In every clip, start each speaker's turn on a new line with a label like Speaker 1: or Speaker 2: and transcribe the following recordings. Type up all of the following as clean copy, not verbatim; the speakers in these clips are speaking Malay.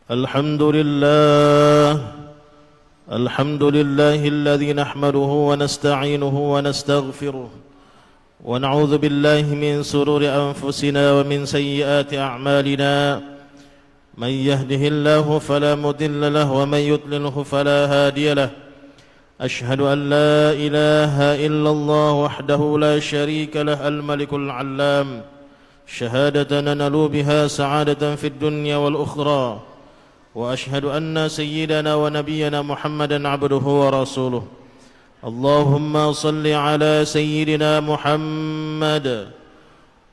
Speaker 1: الحمد لله الذي نحمده ونستعينه ونستغفره ونعوذ بالله من شرور أنفسنا ومن سيئات أعمالنا من يهده الله فلا مضل له ومن يضلله فلا هادي له أشهد أن لا إله إلا الله وحده لا شريك له الملك العلام شهادة ننال بها سعادة في الدنيا والأخرى وأشهد أن سيدنا ونبينا محمدا عبده ورسوله اللهم صل على سيدنا محمد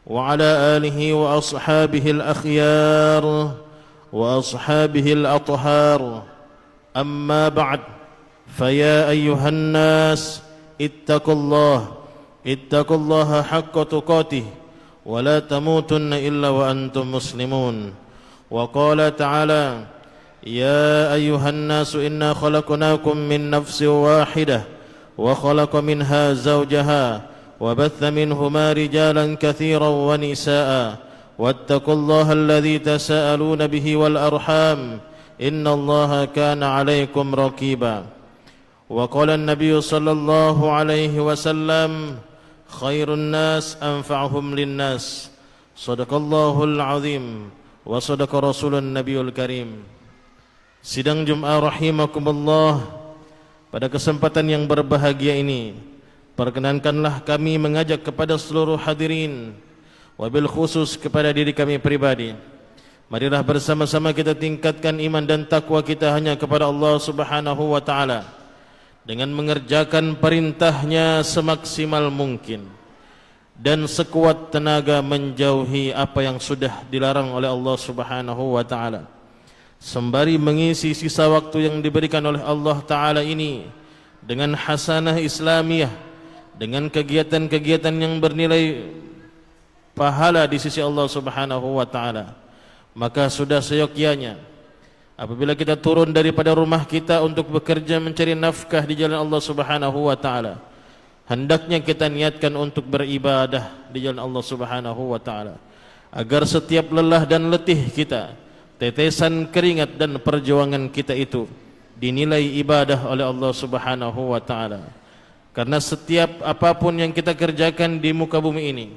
Speaker 1: وعلى آله وأصحابه الأخيار وأصحابه الأطهار أما بعد فيا أيها الناس اتقوا الله حق تقاته ولا تموتن إلا وأنتم مسلمون وقال تعالى يا أيها الناس إنا خلقناكم من نفس واحدة وخلق منها زوجها وبث منهما رجالا كثيرا ونساء واتقوا الله الذي تساءلون به والأرحام إن الله كان عليكم رقيبا وقال النبي صلى الله عليه وسلم خير الناس أنفعهم للناس صدق الله العظيم وصدق رسول النبي الكريم. Sidang Jum'ah rahimakumullah, pada kesempatan yang berbahagia ini perkenankanlah kami mengajak kepada seluruh hadirin, wabil khusus kepada diri kami pribadi, marilah bersama-sama kita tingkatkan iman dan takwa kita hanya kepada Allah Subhanahu wa ta'ala dengan mengerjakan perintahnya semaksimal mungkin dan sekuat tenaga menjauhi apa yang sudah dilarang oleh Allah Subhanahu wa ta'ala, sembari mengisi sisa waktu yang diberikan oleh Allah Ta'ala ini dengan hasanah Islamiyah, dengan kegiatan-kegiatan yang bernilai pahala di sisi Allah Subhanahu wa ta'ala. Maka sudah seyogyanya apabila kita turun daripada rumah kita untuk bekerja mencari nafkah di jalan Allah Subhanahu wa ta'ala, hendaknya kita niatkan untuk beribadah di jalan Allah Subhanahu wa ta'ala, agar setiap lelah dan letih kita, tetesan keringat dan perjuangan kita itu dinilai ibadah oleh Allah Subhanahu wa ta'ala. Karena setiap apapun yang kita kerjakan di muka bumi ini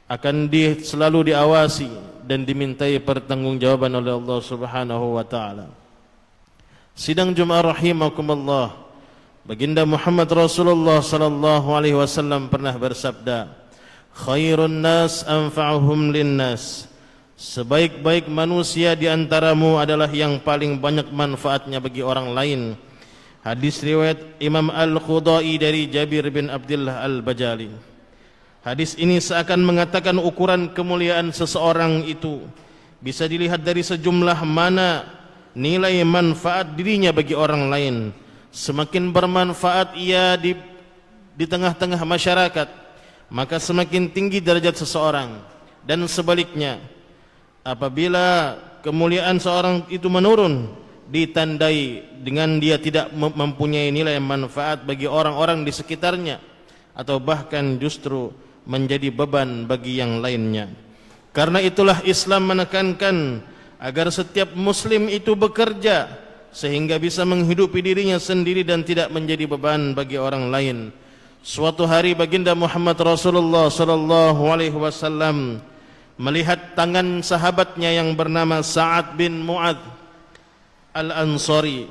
Speaker 1: akan selalu diawasi dan dimintai pertanggungjawaban oleh Allah Subhanahu wa ta'ala. Sidang Jum'ah rahimakumullah, baginda Muhammad Rasulullah sallallahu alaihi wasallam pernah bersabda, khairun nas anfa'uhum linnas, sebaik-baik manusia di antaramu adalah yang paling banyak manfaatnya bagi orang lain. Hadis riwayat Imam Al-Khudai dari Jabir bin Abdullah Al-Bajali. Hadis ini seakan mengatakan ukuran kemuliaan seseorang itu bisa dilihat dari sejumlah mana nilai manfaat dirinya bagi orang lain. Semakin bermanfaat ia di tengah-tengah masyarakat, maka semakin tinggi derajat seseorang. Dan sebaliknya, apabila kemuliaan seorang itu menurun, ditandai dengan dia tidak mempunyai nilai manfaat bagi orang-orang di sekitarnya, atau bahkan justru menjadi beban bagi yang lainnya. Karena itulah Islam menekankan agar setiap muslim itu bekerja sehingga bisa menghidupi dirinya sendiri dan tidak menjadi beban bagi orang lain. Suatu hari baginda Muhammad Rasulullah sallallahu alaihi wasallam melihat tangan sahabatnya yang bernama Sa'ad bin Mu'adz Al-Ansari.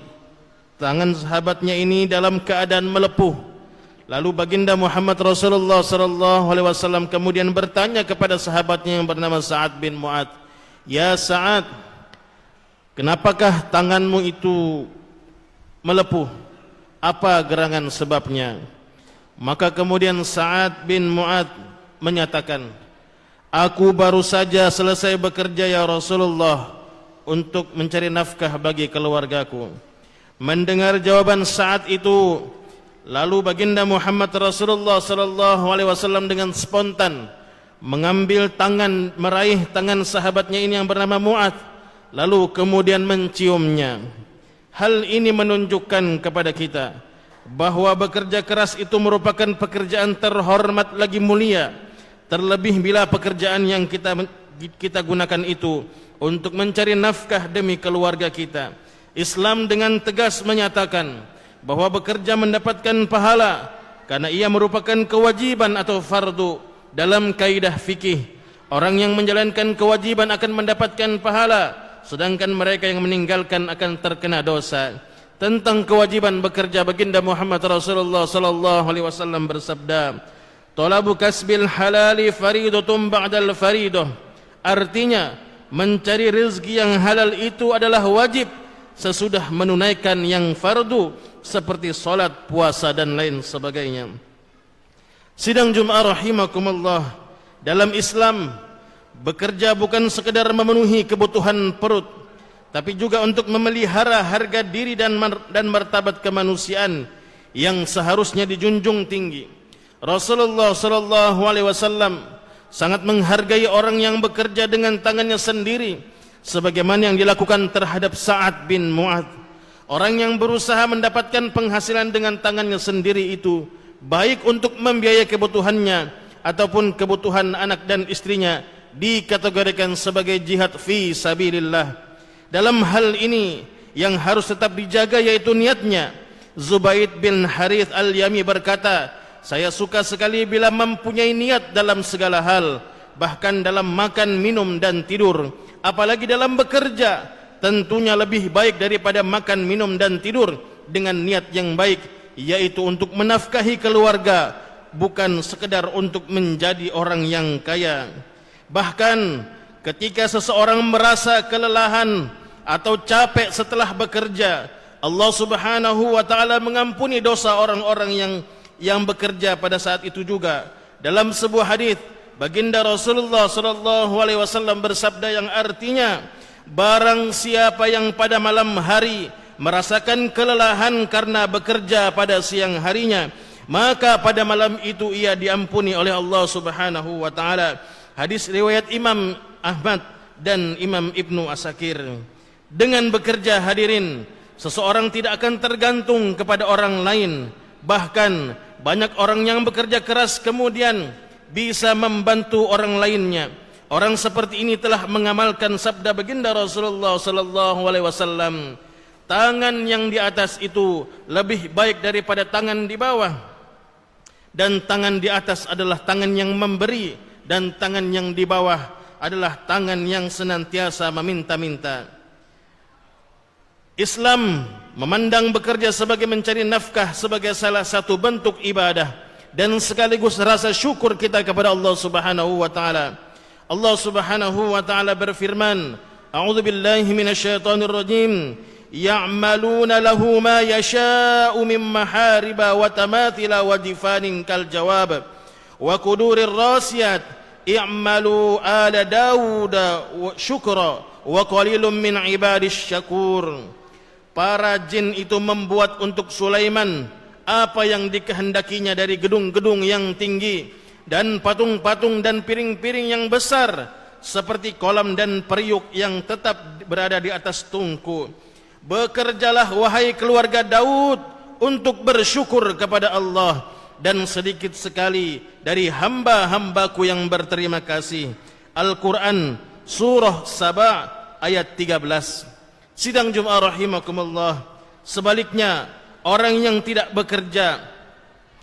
Speaker 1: Tangan sahabatnya ini dalam keadaan melepuh. Lalu baginda Muhammad Rasulullah sallallahu alaihi wasallam kemudian bertanya kepada sahabatnya yang bernama Sa'ad bin Mu'adz, "Ya Sa'ad, kenapakah tanganmu itu melepuh? Apa gerangan sebabnya?" Maka kemudian Sa'ad bin Mu'adz menyatakan, "Aku baru saja selesai bekerja ya Rasulullah untuk mencari nafkah bagi keluargaku." Mendengar jawaban Sa'ad itu, lalu baginda Muhammad Rasulullah sallallahu alaihi wasallam dengan spontan mengambil tangan, meraih tangan sahabatnya ini yang bernama Mu'adz, lalu kemudian menciumnya. Hal ini menunjukkan kepada kita bahwa bekerja keras itu merupakan pekerjaan terhormat lagi mulia, terlebih bila pekerjaan yang kita gunakan itu
Speaker 2: untuk mencari nafkah demi keluarga kita. Islam dengan tegas menyatakan bahwa bekerja mendapatkan pahala karena ia merupakan kewajiban atau fardu. Dalam kaidah fikih, orang yang menjalankan kewajiban akan mendapatkan pahala, sedangkan mereka yang meninggalkan akan terkena dosa. Tentang kewajiban bekerja, baginda Muhammad Rasulullah sallallahu alaihi wasallam bersabda, "Talabu kasbil halali faridatun ba'dal faridah." Artinya, mencari rezeki yang halal itu adalah wajib sesudah menunaikan yang fardu seperti salat, puasa dan lain sebagainya. Sidang Jumat rahimakumullah, dalam Islam bekerja bukan sekedar memenuhi kebutuhan perut, tapi juga untuk memelihara harga diri dan martabat kemanusiaan yang seharusnya dijunjung tinggi. Rasulullah sallallahu alaihi wasallam sangat menghargai orang yang bekerja dengan tangannya sendiri, sebagaimana yang dilakukan terhadap Sa'ad bin Mu'adz. Orang yang berusaha mendapatkan penghasilan dengan tangannya sendiri itu, baik untuk membiayai kebutuhannya ataupun kebutuhan anak dan istrinya, dikategorikan sebagai jihad fi sabilillah. Dalam hal ini yang harus tetap dijaga yaitu niatnya. Zubaid bin Harith al-Yami berkata, "Saya suka sekali bila mempunyai niat dalam segala hal, bahkan dalam makan, minum dan tidur, apalagi dalam bekerja. Tentunya lebih baik daripada makan, minum dan tidur dengan niat yang baik, yaitu untuk menafkahi keluarga, bukan sekedar untuk menjadi orang yang kaya." Bahkan ketika seseorang merasa kelelahan atau capek setelah bekerja, Allah Subhanahu wa taala mengampuni dosa orang-orang yang bekerja pada saat itu juga. Dalam sebuah hadis, baginda Rasulullah sallallahu alaihi wasallam bersabda yang artinya, "Barang siapa yang pada malam hari merasakan kelelahan karena bekerja pada siang harinya, maka pada malam itu ia diampuni oleh Allah Subhanahu wa taala." Hadis riwayat Imam Ahmad dan Imam Ibnu Asakir. Dengan bekerja, hadirin, seseorang tidak akan tergantung kepada orang lain. Bahkan banyak orang yang bekerja keras kemudian bisa membantu orang lainnya. Orang seperti ini telah mengamalkan sabda baginda Rasulullah sallallahu alaihi wasallam, "Tangan yang di atas itu lebih baik daripada tangan di bawah, dan tangan di atas adalah tangan yang memberi, dan tangan yang di bawah adalah tangan yang senantiasa meminta-minta." Islam memandang bekerja sebagai mencari nafkah sebagai salah satu bentuk ibadah dan sekaligus rasa syukur kita kepada Allah Subhanahu wa taala. Allah Subhanahu wa taala berfirman, "A'udzu billahi minasyaitonir rajim. Ya'maluna lahu ma yasha'u min mahariba wa tamathila wa jifanin kal jawab wa qudurir rasiyat i'malu ala Daud syukra wa qalilun min ibadish syakur." Para jin itu membuat untuk Sulaiman apa yang dikehendakinya dari gedung-gedung yang tinggi dan patung-patung dan piring-piring yang besar seperti kolam dan periuk yang tetap berada di atas tungku. Bekerjalah wahai keluarga Daud untuk bersyukur kepada Allah, dan sedikit sekali dari hamba-hambaku yang berterima kasih. Al-Quran Surah Saba ayat 13. Sidang Jumat rahimakumullah, sebaliknya orang yang tidak bekerja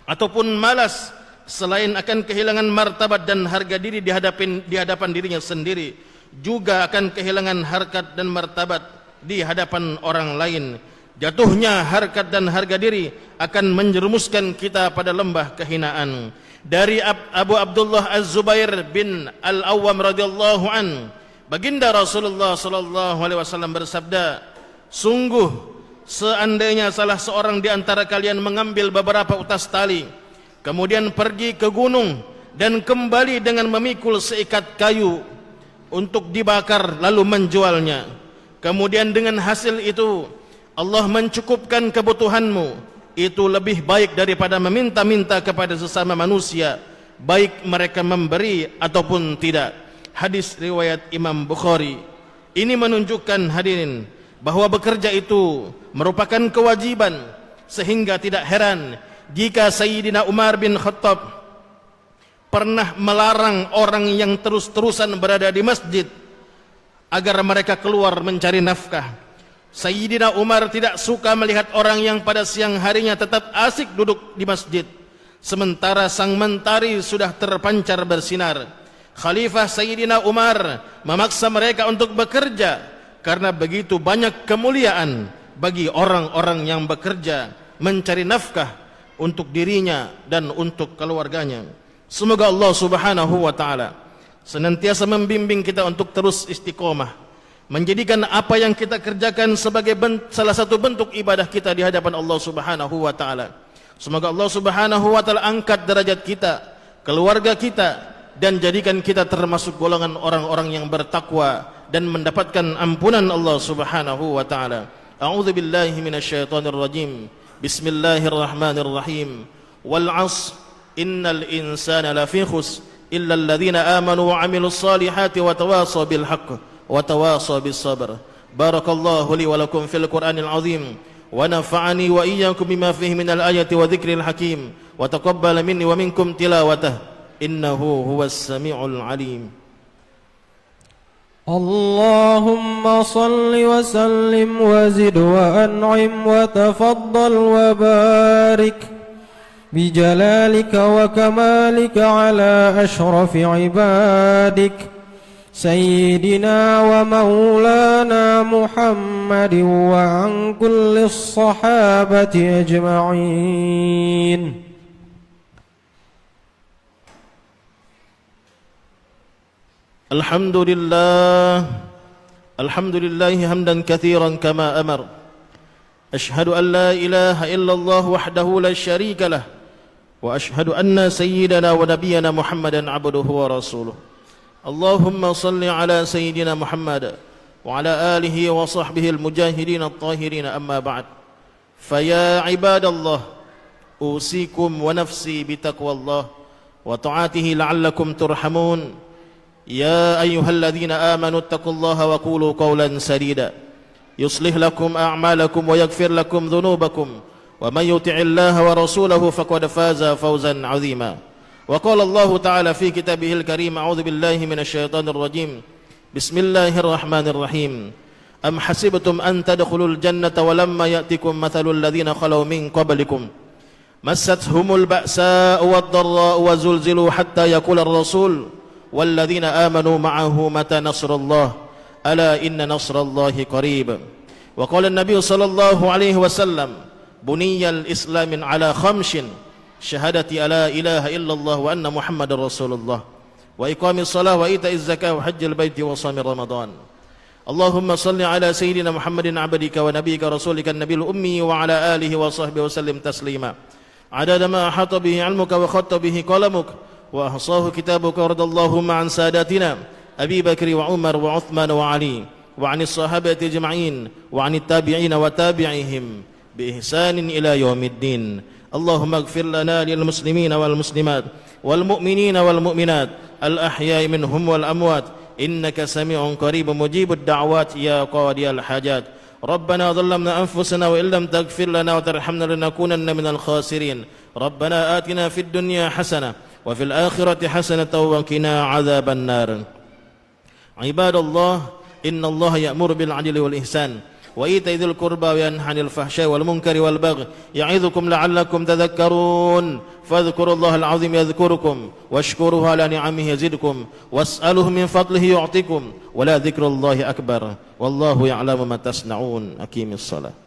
Speaker 2: ataupun malas, selain akan kehilangan martabat dan harga diri di hadapan dirinya sendiri, juga akan kehilangan harkat dan martabat di hadapan orang lain. Jatuhnya harkat dan harga diri akan menjerumuskan kita pada lembah kehinaan. Dari Abu Abdullah Az-Zubair bin Al-Awwam radhiyallahu an, baginda Rasulullah sallallahu alaihi wasallam bersabda, "Sungguh seandainya salah seorang di antara kalian mengambil beberapa utas tali, kemudian pergi ke gunung dan kembali dengan memikul seikat kayu untuk dibakar lalu menjualnya, kemudian dengan hasil itu Allah mencukupkan kebutuhanmu, itu lebih baik daripada meminta-minta kepada sesama manusia, baik mereka memberi ataupun tidak." Hadis riwayat Imam Bukhari. Ini menunjukkan, hadirin, bahwa bekerja itu merupakan kewajiban, sehingga tidak heran jika Sayyidina Umar bin Khattab pernah melarang orang yang terus-terusan berada di masjid agar mereka keluar mencari nafkah. Sayyidina Umar tidak suka melihat orang yang pada siang harinya tetap asik duduk di masjid, sementara sang mentari sudah terpancar bersinar. Khalifah Sayyidina Umar memaksa mereka untuk bekerja, karena begitu banyak kemuliaan bagi orang-orang yang bekerja mencari nafkah untuk dirinya dan untuk keluarganya. Semoga Allah Subhanahu wa taala senantiasa membimbing kita untuk terus istiqomah, menjadikan apa yang kita kerjakan sebagai salah satu bentuk ibadah kita di hadapan Allah Subhanahu wa taala. Semoga Allah Subhanahu wa taala angkat derajat kita, keluarga kita, dan jadikan kita termasuk golongan orang-orang yang bertakwa dan mendapatkan ampunan Allah Subhanahu wa taala. A'udzu billahi minasyaitonir rajim. Bismillahirrahmanirrahim. Wal 'ashr innal insana lafi khusr illa alladhina amanu wa 'amilus salihati wa tawasaw bil haqq wa tawasaw bis sabr. Barakallahu li wa lakum fil Qur'anil 'azim wa nafa'ani wa iyyakum bima fihi minal ayati wa dzikril hakim wa taqabbal minni wa minkum tilawatahu innahu huwas samiul 'alim.
Speaker 3: اللهم صل وسلم وزد وأنعم وتفضل وبارك بجلالك وكمالك على أشرف عبادك سيدنا ومولانا محمد وعن كل الصحابة أجمعين.
Speaker 1: Alhamdulillah hamdan katsiran kama amar. Ashhadu an la ilaha illallah wahdahu la syarika lah wa ashhadu anna sayyidana wa nabiyyana Muhammadan abduhu wa rasuluh. Allahumma salli ala sayyidina Muhammad wa ala alihi wa sahbihi al-mujahidin at-tahirin, amma ba'd. Faya ibadallah, usikum wa nafsi bitaqwallah wa ta'atihi la'allakum turhamun. يا أيها الذين آمنوا اتقوا الله وقولوا قولا سديدا يصلح لكم أعمالكم ويغفر لكم ذنوبكم ومن يطع الله ورسوله فقد فاز فوزا عظيما. وقال الله تعالى في كتابه الكريم: أعوذ بالله من الشيطان الرجيم بسم الله الرحمن الرحيم أم حسبتم أن تدخلوا الجنة ولما يأتكم مثل الذين خلوا من قبلكم مستهم البأساء والضراء وزلزلوا حتى يقول الرسول والذين آمنوا معه متى نصر الله ألا إن نصر الله قريب. وقال النبي صلى الله عليه وسلم: بني الإسلام على خمس شهادة لا إله إلا الله وأن محمد رسول الله وإقام الصلاة وإيتاء الزكاة وحج البيت وصوم رمضان. اللهم صل على سيدنا محمد عبدك ونبيك رسولك النبي الأمي وعلى آله وصحبه وسلم تسليما عدد ما أحاط به علمك وخط به قلمك وأحصاه كتابك. ورضى اللهم عن ساداتنا أبي بكر وعمر وعثمان وعلي وعن الصحابة أجمعين وعن التابعين وتابعيهم بإحسان إلى يوم الدين. اللهم اغفر لنا للمسلمين والمسلمات والمؤمنين والمؤمنات الأحياء منهم والأموات إنك سميع قريب مجيب الدعوات يا قاضي الحاجات. ربنا ظلمنا أنفسنا وإن لم تغفر لنا وترحمنا لنكونن من الخاسرين. ربنا آتنا في الدنيا حسنة وفي الآخرة حسنة وقنا عذاب النار. عباد الله، إن الله يأمر بالعدل والإحسان وإيتاء ذي القربى وينهى عن الفحشاء والمنكر والبغي يعظكم لعلكم تذكرون. فاذكروا الله العظيم يذكركم واشكروه على نعمه يزدكم واسألوه من فضله يعطكم ولذكر الله أكبر والله يعلم ما تصنعون. أقيموا الصلاة.